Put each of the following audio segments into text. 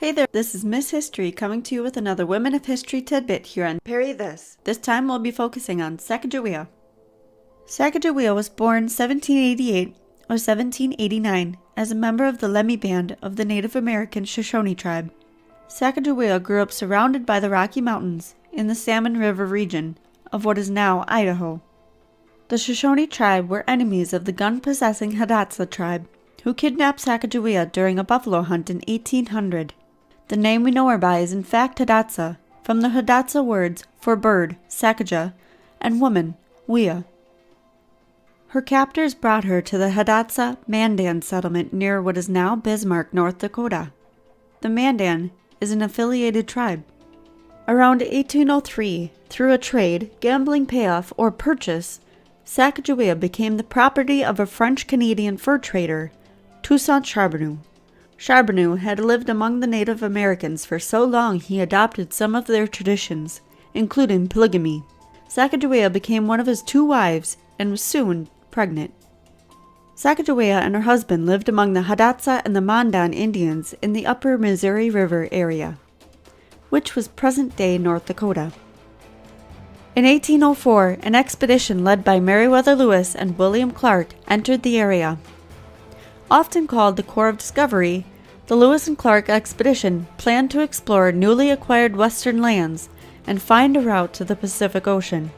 Hey there, this is Miss History coming to you with another Women of History tidbit here on Parry This. This time we'll be focusing on Sacagawea. Sacagawea was born 1788 or 1789 as a member of the Lemhi band of the Native American Shoshone tribe. Sacagawea grew up surrounded by the Rocky Mountains in the Salmon River region of what is now Idaho. The Shoshone tribe were enemies of the gun-possessing Hidatsa tribe, who kidnapped Sacagawea during a buffalo hunt in 1800. The name we know her by is in fact Hidatsa, from the Hidatsa words for bird, Sacajawea, and woman, Wea. Her captors brought her to the Hidatsa Mandan settlement near what is now Bismarck, North Dakota. The Mandan is an affiliated tribe. Around 1803, through a trade, gambling payoff, or purchase, Sacajawea became the property of a French-Canadian fur trader, Toussaint Charbonneau. Charbonneau had lived among the Native Americans for so long he adopted some of their traditions, including polygamy. Sacagawea became one of his 2 wives and was soon pregnant. Sacagawea and her husband lived among the Hidatsa and the Mandan Indians in the upper Missouri River area, which was present-day North Dakota. In 1804, an expedition led by Meriwether Lewis and William Clark entered the area. Often called the Corps of Discovery, the Lewis and Clark expedition planned to explore newly acquired western lands and find a route to the Pacific Ocean.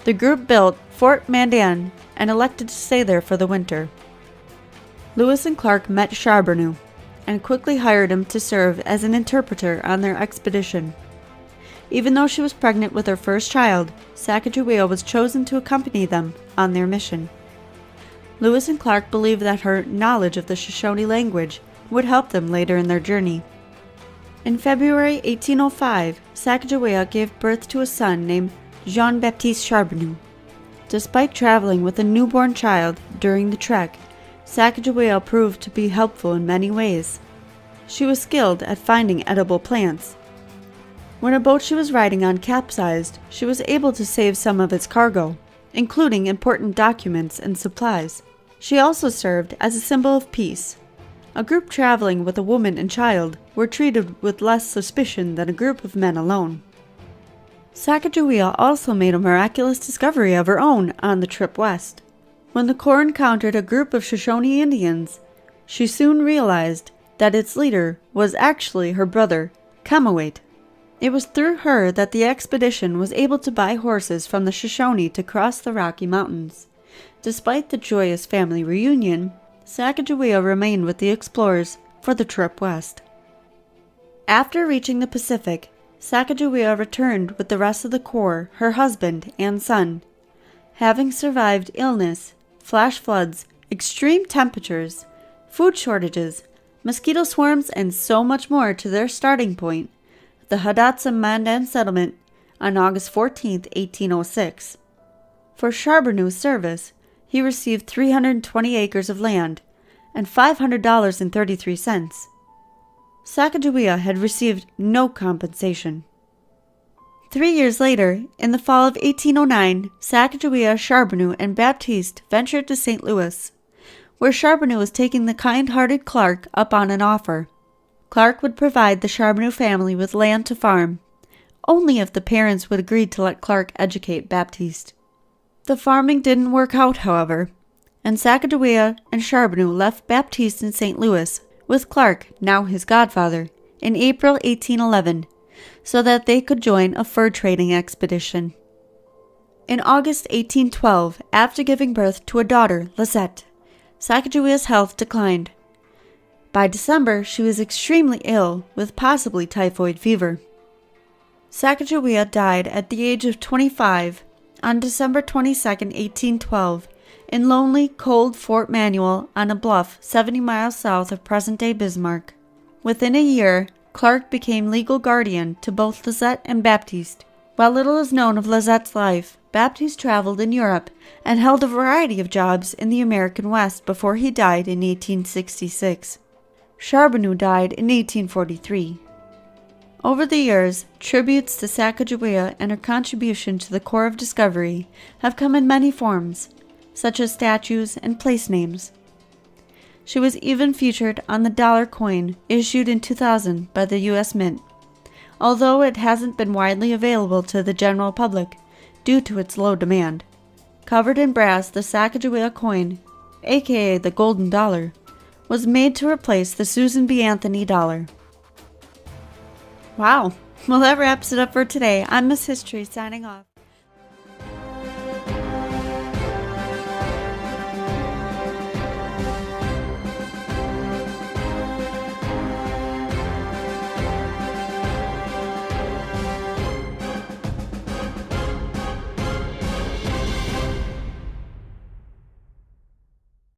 The group built Fort Mandan and elected to stay there for the winter. Lewis and Clark met Charbonneau and quickly hired him to serve as an interpreter on their expedition. Even though she was pregnant with her first child, Sacagawea was chosen to accompany them on their mission. Lewis and Clark believed that her knowledge of the Shoshone language would help them later in their journey. In February 1805, Sacagawea gave birth to a son named Jean-Baptiste Charbonneau. Despite traveling with a newborn child during the trek, Sacagawea proved to be helpful in many ways. She was skilled at finding edible plants. When a boat she was riding on capsized, she was able to save some of its cargo, including important documents and supplies. She also served as a symbol of peace. A group traveling with a woman and child were treated with less suspicion than a group of men alone. Sacagawea also made a miraculous discovery of her own on the trip west. When the Corps encountered a group of Shoshone Indians, she soon realized that its leader was actually her brother, Kamawait. It was through her that the expedition was able to buy horses from the Shoshone to cross the Rocky Mountains. Despite the joyous family reunion, Sacagawea remained with the explorers for the trip west. After reaching the Pacific, Sacagawea returned with the rest of the Corps, her husband and son. Having survived illness, flash floods, extreme temperatures, food shortages, mosquito swarms, and so much more to their starting point, the Hidatsa Mandan settlement, on August 14, 1806. For Charbonneau's service, he received 320 acres of land and $500.33. Sacagawea had received no compensation. 3 years later, in the fall of 1809, Sacagawea, Charbonneau, and Baptiste ventured to St. Louis, where Charbonneau was taking the kind-hearted Clark up on an offer. Clark would provide the Charbonneau family with land to farm, only if the parents would agree to let Clark educate Baptiste. The farming didn't work out, however, and Sacagawea and Charbonneau left Baptiste in St. Louis with Clark, now his godfather, in April 1811, so that they could join a fur trading expedition. In August 1812, after giving birth to a daughter, Lisette, Sacagawea's health declined. By December, she was extremely ill with possibly typhoid fever. Sacagawea died at the age of 25 on December 22, 1812, in lonely, cold Fort Manuel on a bluff 70 miles south of present-day Bismarck. Within a year, Clark became legal guardian to both Lisette and Baptiste. While little is known of Lisette's life, Baptiste traveled in Europe and held a variety of jobs in the American West before he died in 1866. Charbonneau died in 1843. Over the years, tributes to Sacagawea and her contribution to the Corps of Discovery have come in many forms, such as statues and place names. She was even featured on the dollar coin issued in 2000 by the U.S. Mint, although it hasn't been widely available to the general public due to its low demand. Covered in brass, the Sacagawea coin, aka the Golden Dollar, was made to replace the Susan B. Anthony dollar. Wow, well that wraps it up for today. I'm Miss History signing off.